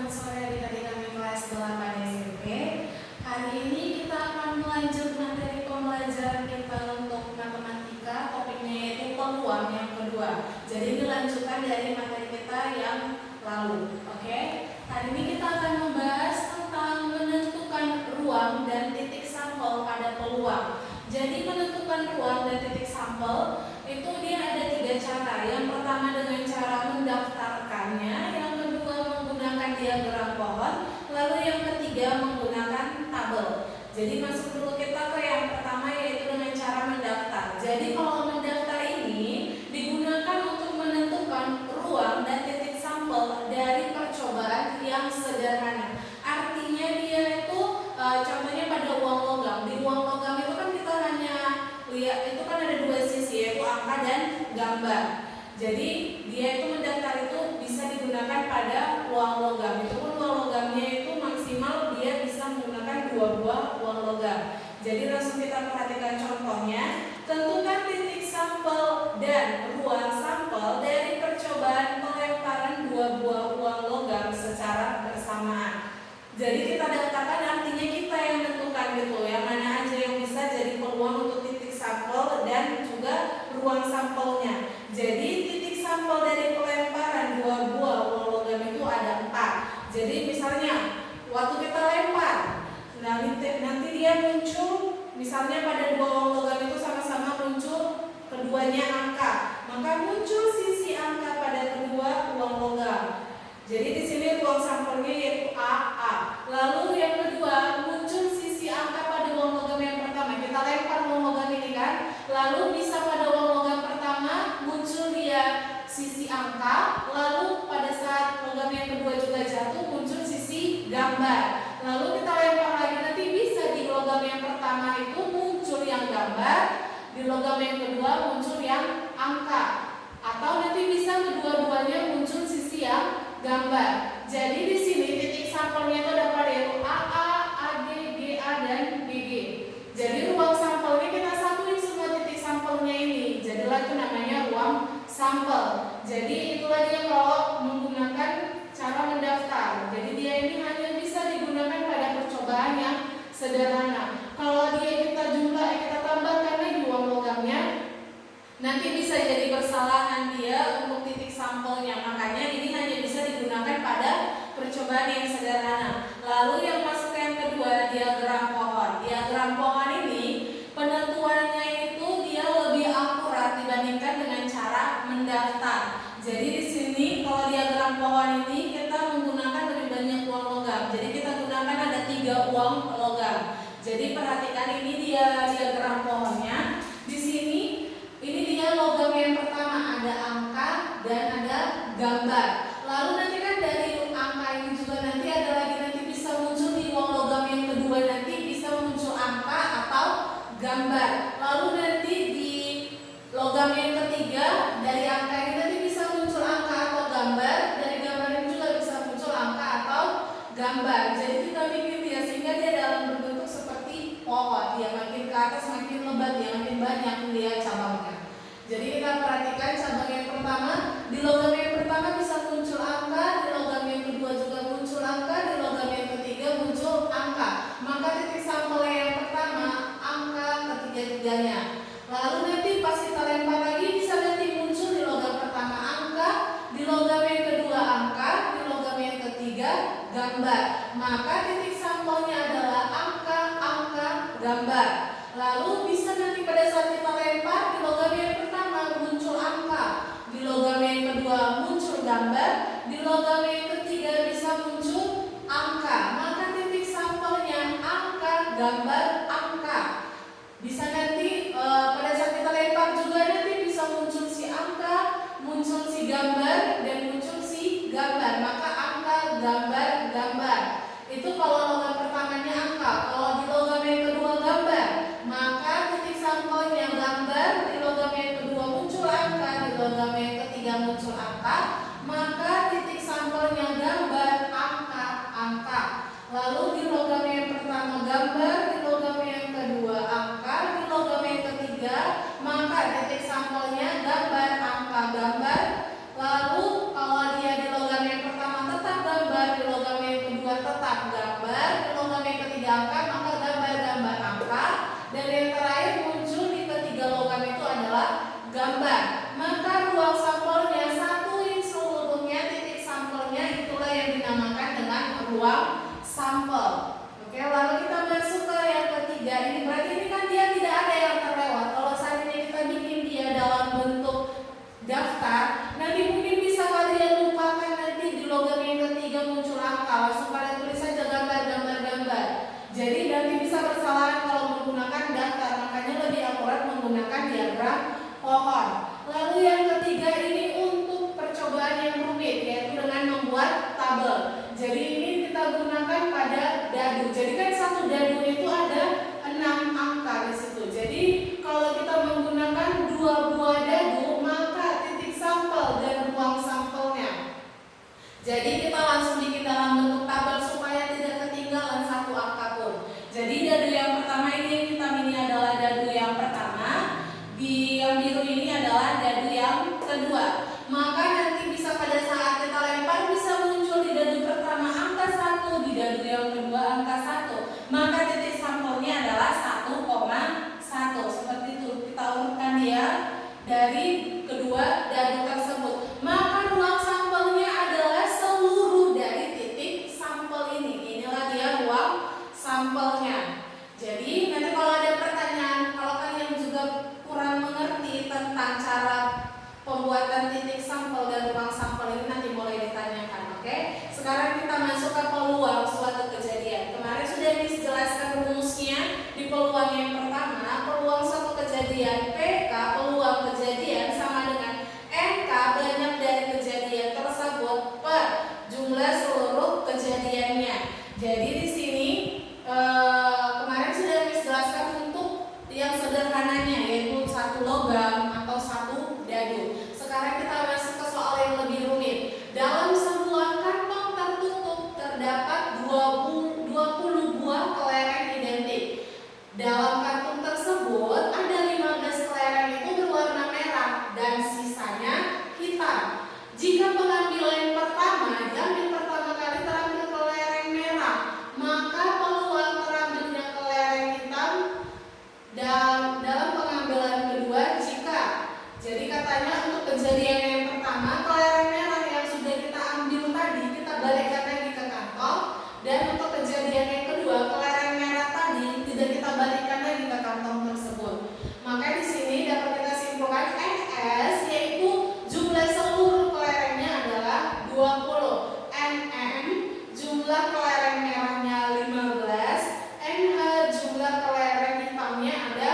selamat sore adik-adik kami kelas 8 SMP. Hari ini kita akan melanjut materi pembelajaran kita untuk matematika. Topiknya yaitu peluang yang kedua. Jadi ini lanjutan dari materi kita yang lalu. Oke? Hari ini kita akan membahas tentang menentukan ruang dan titik sampel pada peluang. Jadi menentukan ruang dan titik sampel itu dia ada 3 cara. Yang pertama dengan cara mendaftarkannya, yang kedua menggunakan diagram pohon, lalu yang ketiga menggunakan tabel. Jadi masuk dulu kita ke yang pertama, yaitu dengan cara mendaftar. Jadi kalau mendaftar ini digunakan untuk menentukan ruang dan titik sampel dari percobaan yang sederhana. Artinya dia itu contohnya pada uang logam. Di uang logam itu kan kita hanya lihat, itu kan ada 2 sisi, yaitu angka dan gambar. Jadi dia itu mendaftar itu bisa digunakan pada uang logam. Itu pun uang logamnya itu maksimal dia bisa menggunakan 2 buah uang logam. Jadi langsung kita perhatikan contohnya. Tentukan titik sampel dan ruang sampel dari percobaan pelemparan 2 buah uang logam secara bersamaan. Jadi kita daftarkan artinya kita yang menentukan gitu, yang mana aja yang bisa jadi peluang untuk titik sampel dan juga ruang sampelnya. Jadi titik sampel dari pelemparan 2 buah uang logam itu ada 4. Jadi misalnya waktu kita lempar, nanti dia muncul, misalnya pada 2 uang logam itu sama-sama muncul keduanya angka, maka muncul sisi angka pada kedua uang logam. Jadi di sini ruang sampelnya yaitu AA. Lalu yang kedua muncul sisi angka pada uang logam yang pertama. Kita lempar uang logam ini kan, lalu bisa pada uang logam pertama muncul dia sisi angka, lalu pada saat logam yang kedua juga jatuh muncul sisi gambar. Lalu kita lempar lagi, nanti bisa di logam yang pertama itu muncul yang gambar, di logam yang kedua muncul yang angka, atau nanti bisa kedua-duanya muncul sisi yang gambar. Jadi di sini titik sampelnya itu ada pada yaitu AA, AD, GA dan GG. Jadi ruang sampelnya kita satuin semua titik sampelnya ini. Jadilah itu namanya ruang sampel. Jadi itulah dia kalau menggunakan cara mendaftar. Jadi dia ini hanya bisa digunakan pada percobaan yang sederhana. Kalau dia kita jumlah, kita tambahkan lagi uang logamnya, nanti bisa jadi kesalahan dia untuk titik sampelnya. Makanya ini hanya bisa digunakan pada percobaan yang sederhana. Lalu yang masuk yang kedua, diagram pohon. Diagram pohon ini penentuannya itu dia lebih akurat dibandingkan dengan cara mendaftar. Jadi di sini kalau diagram pohon ini kita menggunakan lebih banyak uang logam. Jadi kita gunakan ada 3 uang logam. Jadi perhatikan ini dia diagram pohonnya. Di sini ini dia logam yang pertama, ada angka dan ada gambar. Lalu nanti kan dari angka ini juga nanti ada lagi, nanti bisa muncul di uang logam yang kedua, nanti bisa muncul angka atau gambar. Lalu nanti di logam yang ketiga dari angka ini nanti bisa muncul angka atau gambar, dari gambar ini juga bisa muncul angka atau gambar. Jadi kita bikin dia sehingga dia dalam berbentuk seperti pohon. Dia makin ke atas makin lebat, dia makin banyak dia cabangnya. Jadi kita perhatikan cabang yang pertama, di logam yang pertama bisa muncul angka, di logam yang kedua juga muncul angka, di logam yang ketiga muncul angka. Maka titik sampel yang pertama angka ketiga-tiganya. Lalu nanti pas kita lempar lagi bisa nanti muncul di logam pertama angka, di logam yang kedua angka, di logam yang ketiga gambar. Maka titik sampelnya adalah angka, angka, gambar. Lalu bisa nanti pada saat kita lempar di logam yang pertama muncul angka, di logam yang kedua muncul gambar, di logam yang ketiga bisa muncul angka. Maka titik sampelnya angka, gambar, angka. Bisa nanti pada saat kita lempar juga nanti bisa muncul si angka, muncul si gambar, dan muncul si gambar. Maka angka, gambar, gambar. Itu kalau logam pertamanya angka. Kalau di logam yang kedua gambar, maka titik sampelnya gambar, di logam yang kedua muncul angka, di logam yang ketiga muncul angka, maka titik sampelnya gambar, angka, angka. Lalu di logam yang pertama gambar, di logam ruang sampel. Oke, lalu kita masuk ke yang ketiga. Ini berarti ini kan dia tidak ada yang terlewat. Kalau seandainya kita bikin dia dalam bentuk daftar, nanti mungkin bisa kalian lupakan nanti di logam yang ketiga muncul angka, langsung kalian tulis saja gambar. Jadi nanti bisa bersalahan kalau menggunakan daftar, makanya lebih akurat menggunakan diagram pohon. Lalu yang ketiga ini untuk percobaan yang rumit, yaitu dengan membuat tabel. Jadi ini kita gunakan pada dadu. Jadi kan satu dadu itu ada 6 angka di situ. Jadi kalau kita menggunakan 2 buah dadu, maka titik sampel dan ruang sampelnya. Jadi kita langsung bikin dalam bentuk tabel supaya tidak ketinggalan satu angka pun. Jadi dadu yang pertama ini yang hitam ini adalah dadu yang pertama, di yang biru ini adalah dadu yang kedua. Maka nanti bisa pada saat kita lempar bisa muncul di dadu pertama angka 1, di dadu yang kedua angka 1. Maka titik sampelnya adalah 1,1. Seperti itu kita urutkan dia dari kedua dadu tersebut. Maka ruang sampelnya adalah seluruh dari titik sampel ini. Inilah dia ruang sampelnya. Jadi nanti kalau ada pertanyaan, kalau kalian juga kurang mengerti tentang cara pembuatan titik sampel dan ruang sampel ini, nanti boleh ditanyakan. Oke? Sekarang kita masuk ke peluang suatu kejadian. Kemarin sudah dijelaskan rumusnya di peluang yang pertama. Peluang suatu kejadian PK, peluang kejadian sama dengan NK, banyak dari kejadian tersebut per jumlah seluruh kejadiannya. Jadi di sini kemarin sudah dijelaskan untuk yang sederhananya, yaitu satu logam atau satu dadu. Sekarang kita masuk ke soal yang lebih rumit. Dalam sebuah kantong tertutup terdapat 20 buah kelereng identik. Dalam kantung tersebut ada 15 kelereng itu berwarna merah dan sisanya hitam. Jika pengambilan pertama diambil pertama kali terambil kelereng merah, maka peluang terambilnya kelereng hitam dan dalam pengambilan kedua jika. Jadi katanya untuk kejadian yang pertama kelereng merah yang sudah kita ambil tadi kita balikkan lagi ke kantong, dan untuk kejadian yang kedua kelereng merah tadi tidak kita balikkan lagi ke kantong tersebut. Maka di sini dapat kita simpulkan NS yaitu jumlah seluruh kelerengnya adalah 20. NM jumlah kelereng merahnya 15. NH jumlah kelereng hitamnya ada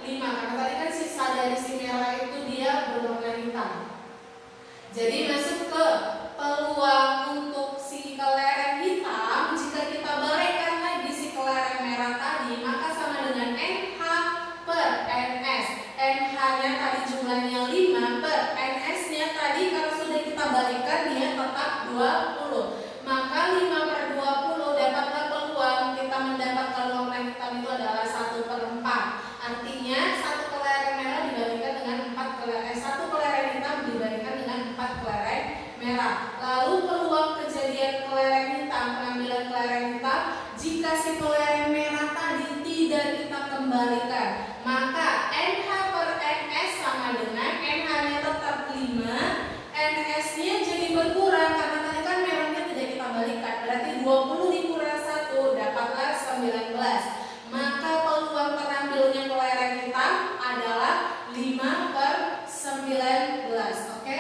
5. Karena tadi kan sisa dari si merah itu dia berwarna hitam. Jadi masuk ke peluang untuk si kelereng hitam. Jika kita balikkan lagi si kelereng merah tadi, maka sama dengan NH per NS. NH-nya tadi jumlahnya 5 per NS-nya tadi karena sudah kita balikkan dia tetap 20. Maka 5 per 20 dapatlah peluang kita mendapatkan warna hitam itu adalah 1/4. Artinya satu kelereng merah dibandingkan dengan 1 kelereng hitam dibandingkan dengan 4 kelereng merah. Lalu peluang kejadian kelereng hitam, pengambilan kelereng hitam, jika si kelereng merah tadi tidak kita kembalikan, maka NH per NS sama dengan NH-nya tetap 5, NS-nya jadi berkurang karena tadi kan merahnya tidak kita balikkan. Berarti 20 dikurang 1 dapatlah 19. Maka peluang terambilnya kelereng hitam adalah 5/19. Oke?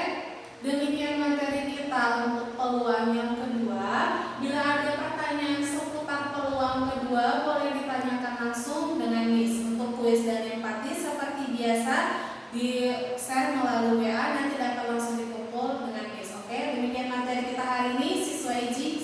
Demikian materi kita untuk peluang yang kedua. Bila ada pertanyaan seputar peluang kedua, boleh ditanyakan langsung dengan Miss. Untuk kuis dan empati seperti biasa di share melalui WA, nanti dapat langsung dikumpul dengan Miss. Oke? Demikian materi kita hari ini. Siswa IJ